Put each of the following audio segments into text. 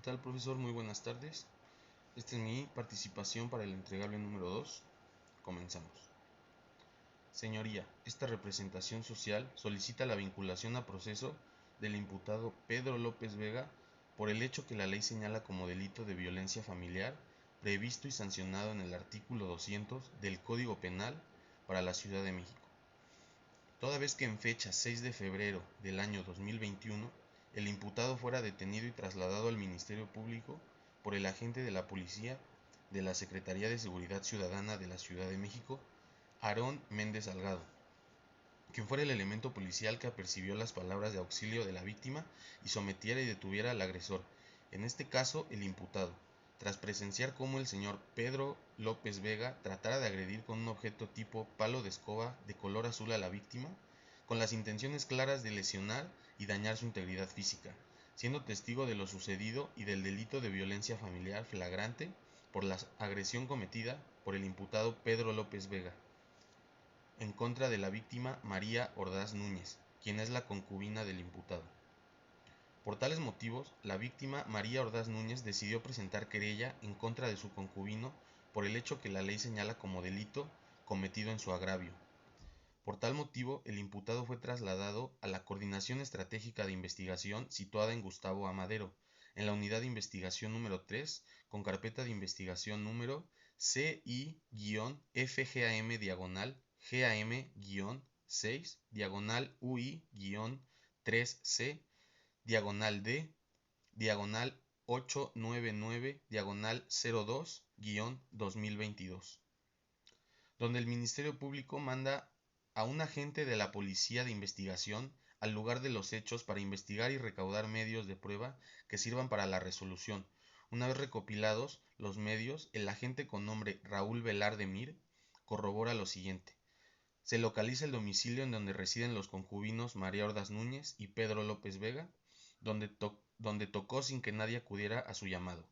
tal, profesor? Muy buenas tardes. Esta es mi participación para el entregable número 2. Comenzamos. Señoría, esta representación social solicita la vinculación a proceso del imputado Pedro López Vega por el hecho que la ley señala como delito de violencia familiar, previsto y sancionado en el artículo 200 del Código Penal para la Ciudad de México. Toda vez que en fecha 6 de febrero del año 2021 el imputado fuera detenido y trasladado al Ministerio Público por el agente de la Policía de la Secretaría de Seguridad Ciudadana de la Ciudad de México, Aarón Méndez Salgado, quien fuera el elemento policial que apercibió las palabras de auxilio de la víctima y sometiera y detuviera al agresor, en este caso el imputado, tras presenciar cómo el señor Pedro López Vega tratara de agredir con un objeto tipo palo de escoba de color azul a la víctima, con las intenciones claras de lesionar y dañar su integridad física, siendo testigo de lo sucedido y del delito de violencia familiar flagrante por la agresión cometida por el imputado Pedro López Vega en contra de la víctima María Ordaz Núñez, quien es la concubina del imputado. Por tales motivos, la víctima María Ordaz Núñez decidió presentar querella en contra de su concubino por el hecho que la ley señala como delito cometido en su agravio. Por tal motivo, el imputado fue trasladado a la Coordinación Estratégica de Investigación situada en Gustavo Amadero, en la Unidad de Investigación número 3, con carpeta de investigación número CI-FGAM-6-UI-3C diagonal D, diagonal 899, diagonal 02-2022, donde el Ministerio Público manda a un agente de la Policía de Investigación al lugar de los hechos para investigar y recaudar medios de prueba que sirvan para la resolución. Una vez recopilados los medios, el agente con nombre Raúl Velarde Mir corrobora lo siguiente. Se localiza el domicilio en donde residen los concubinos María Ordaz Núñez y Pedro López Vega, donde tocó sin que nadie acudiera a su llamado.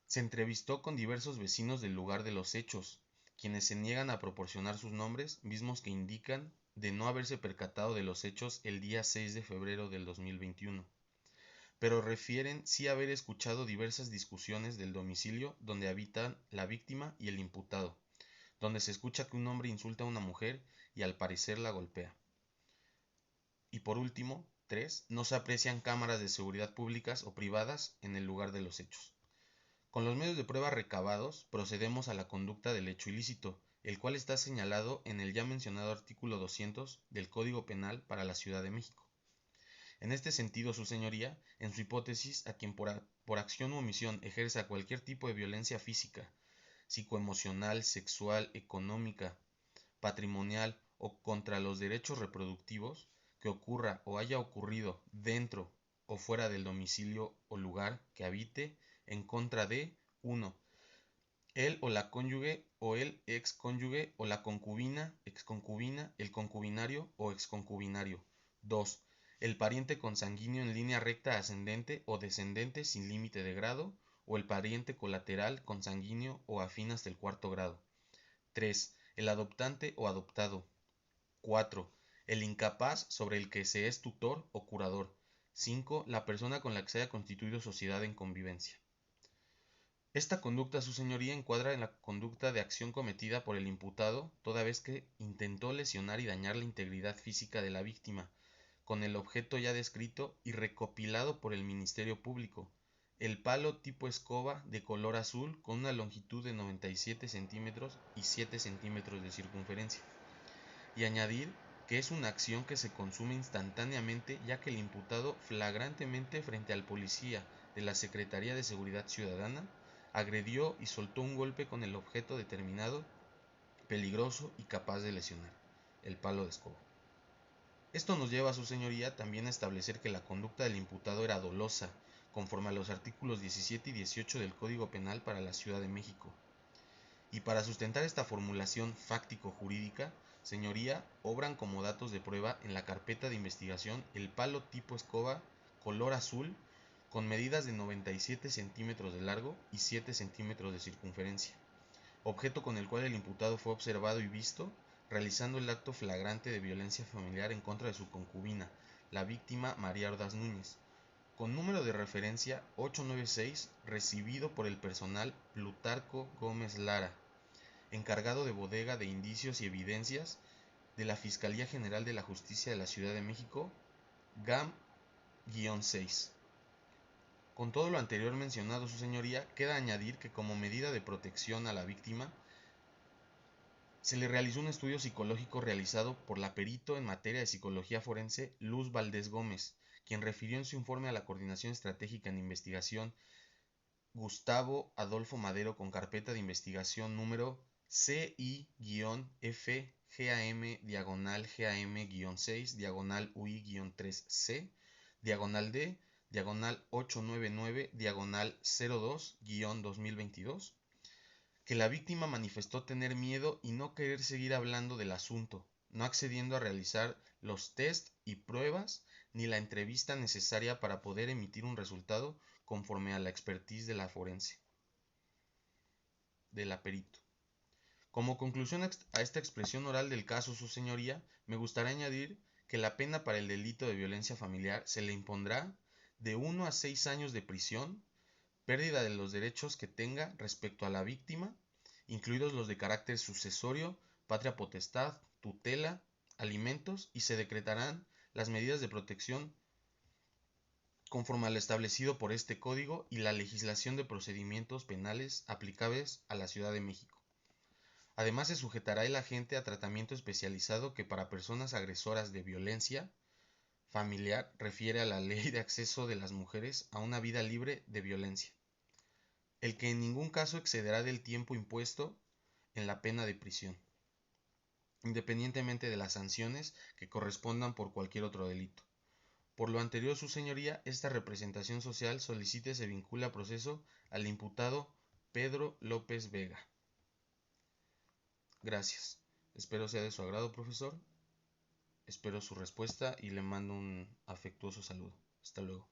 Se entrevistó con diversos vecinos del lugar de los hechos, quienes se niegan a proporcionar sus nombres, mismos que indican de no haberse percatado de los hechos el día 6 de febrero del 2021, pero refieren sí haber escuchado diversas discusiones del domicilio donde habitan la víctima y el imputado, donde se escucha que un hombre insulta a una mujer y al parecer la golpea. Y por último, 3. No se aprecian cámaras de seguridad públicas o privadas en el lugar de los hechos. Con los medios de prueba recabados, procedemos a la conducta del hecho ilícito, el cual está señalado en el ya mencionado artículo 200 del Código Penal para la Ciudad de México. En este sentido, su señoría, en su hipótesis, a quien por acción u omisión ejerza cualquier tipo de violencia física, psicoemocional, sexual, económica, patrimonial o contra los derechos reproductivos, que ocurra o haya ocurrido dentro o fuera del domicilio o lugar que habite en contra de 1. Él o la cónyuge o el excónyuge o la concubina, exconcubina, el concubinario o exconcubinario. 2. El pariente consanguíneo en línea recta ascendente o descendente sin límite de grado o el pariente colateral consanguíneo o afín hasta el cuarto grado. 3. El adoptante o adoptado. 4. El incapaz sobre el que se es tutor o curador. 5. La persona con la que se haya constituido sociedad en convivencia. Esta conducta, su señoría, encuadra en la conducta de acción cometida por el imputado, toda vez que intentó lesionar y dañar la integridad física de la víctima, con el objeto ya descrito y recopilado por el Ministerio Público, el palo tipo escoba de color azul con una longitud de 97 centímetros y 7 centímetros de circunferencia. Y añadir que es una acción que se consume instantáneamente, ya que el imputado flagrantemente frente al policía de la Secretaría de Seguridad Ciudadana agredió y soltó un golpe con el objeto determinado, peligroso y capaz de lesionar, el palo de escoba. Esto nos lleva, a su señoría, también a establecer que la conducta del imputado era dolosa, conforme a los artículos 17 y 18 del Código Penal para la Ciudad de México. Y para sustentar esta formulación fáctico-jurídica, señoría, obran como datos de prueba en la carpeta de investigación el palo tipo escoba color azul con medidas de 97 centímetros de largo y 7 centímetros de circunferencia, objeto con el cual el imputado fue observado y visto realizando el acto flagrante de violencia familiar en contra de su concubina, la víctima María Ordaz Núñez, con número de referencia 896, recibido por el personal Plutarco Gómez Lara, encargado de bodega de indicios y evidencias de la Fiscalía General de la Justicia de la Ciudad de México, GAM-6. Con todo lo anterior mencionado, su señoría, queda añadir que como medida de protección a la víctima, se le realizó un estudio psicológico realizado por la perito en materia de psicología forense Luz Valdés Gómez, quien refirió en su informe a la Coordinación Estratégica en Investigación Gustavo Adolfo Madero con carpeta de investigación número CI-F-GAM-GAM-6, -UI-3C, D, 899, 02-2022, que la víctima manifestó tener miedo y no querer seguir hablando del asunto, no accediendo a realizar los test y pruebas ni la entrevista necesaria para poder emitir un resultado conforme a la expertise de la forense, de la perito. Como conclusión a esta expresión oral del caso, su señoría, me gustaría añadir que la pena para el delito de violencia familiar se le impondrá de 1 a 6 años de prisión, pérdida de los derechos que tenga respecto a la víctima, incluidos los de carácter sucesorio, patria potestad, tutela, alimentos, y se decretarán las medidas de protección conforme al establecido por este código y la legislación de procedimientos penales aplicables a la Ciudad de México. Además, se sujetará el agente a tratamiento especializado que para personas agresoras de violencia familiar refiere a la Ley de Acceso de las Mujeres a una Vida Libre de Violencia, el que en ningún caso excederá del tiempo impuesto en la pena de prisión, independientemente de las sanciones que correspondan por cualquier otro delito. Por lo anterior, su señoría, esta representación social solicita y se vincula a proceso al imputado Pedro López Vega. Gracias. Espero sea de su agrado, profesor. Espero su respuesta y le mando un afectuoso saludo. Hasta luego.